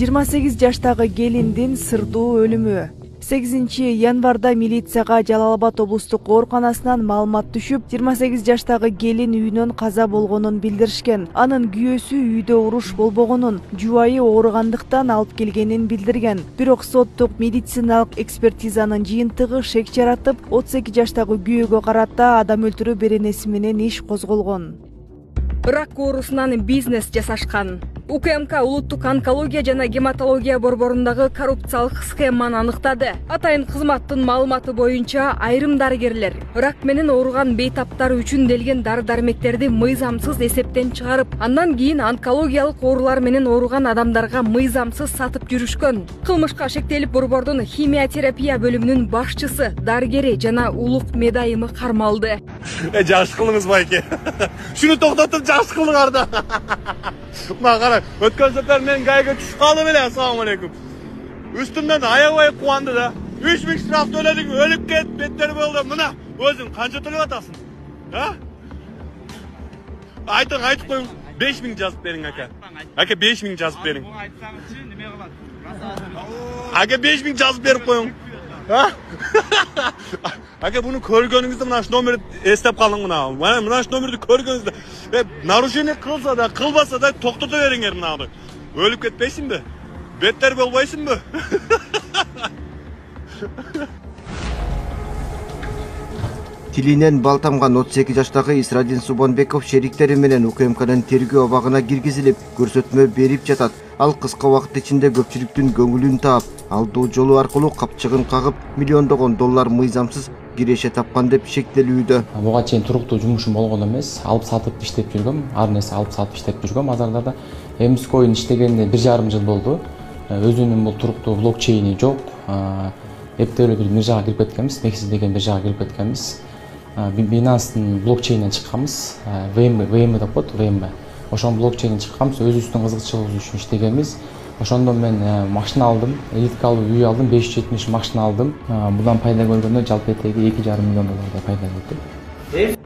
28 жаштагы келиндин сырдуу өлүмү. 8 январда милицияга Жалал-Абад облустук ооруканасынан маалымат түшүп, 28 жаштагы келин үйүнөн каза болгонун билдиришкен. Анын күйөөсү үйдө уруш болбогонун, жубайы ооругандыктан алып келгенин билдирген. Бирок соттук медициналык экспертизанын жыйынтыгы шек жаратып, 32 жаштагы күйөөгө карата адам өлтүрүү беренеси менен иш козголгон. Рак оорусунан бизнес жасашкан. УКМК улуттук онкология жана гематология борборундагы коррупциялык схеманы аныктады. Атайын кызматтын маалыматы боюнча айрым дарыгерлер рак менен ооруган бейтаптар үчүн делген дары-дармектерди мыйзамсыз эсептен чыгарып, андан кийин онкологиялык оорулар менен ооруган адамдарга мыйзамсыз сатып жүрүшкөн. Кылмышка шектелип борбордун химиотерапия бөлүмүнүн башчысы, дарыгери жана улук медайымы кармалды. Жаш кылыңыз байке. Шуну токтотуп жаш кылыңар да. Мына кара, өткөн сапар мен гайга түшүп калды беле, ассаламу алейкум. Үстүмдөн аябай кубанды да. 3000 штраф төлөдүк, өлүп кет, беттер болду. Мына өзүң канча төлөп атасың? А? Айтып коюң. 5000 жазып бериң ака. Ака 5000 жазып бериң. Ака 5000 жазып берип коюң. Ака буну көргөнүңүздө мына шу номерди эстеп калың мына. Мына шу номерди көргөнүңүздө нарушение кылса да, кылбаса да токтото бериңер мынаны. Өлүп кетпейсиңби? Беттер болбойсуңбу? Тилинен бал тамган 32 жаштагы Исрадин Субанбеков шериктери менен УКМКнын тергөө абагына киргизилип, көрсөтмө берип жатат. Ал кыска убакыт ичинде көпчүлүктүн көңүлүн таап, алдоо жолу аркылуу капчыгын кагып, миллиондогон доллар мыйзамсыз киреше тапкан деп шектелүүдө. Буга чейин туруктуу жумушум болгон эмес, алып сатып иштеп жүргөм, ар нерсе алып сатып иштеп жүргөм. Азырда Эмскойн иштегенде 1,5 жыл болду. Өзүнүн бул туруктуу блокчейни жок. Эптелүү бир жака кирип кеткенбиз, Mexis деген бир жака кирип кеткенбиз. Binance'ın blockchain'den çıkmamız, VM деп коет, VM. Ошон блокчейнден чыкканбыз, өзүбүздүн кызыкчылыгыбыз үчүн иштегенбиз. Ошондон мен машина алдым, элиткалуу үй алдым, 570 машина алдым. Будан пайда көргөндө жалпы этеги 2,5 миллион доллардай пайда көрдүм.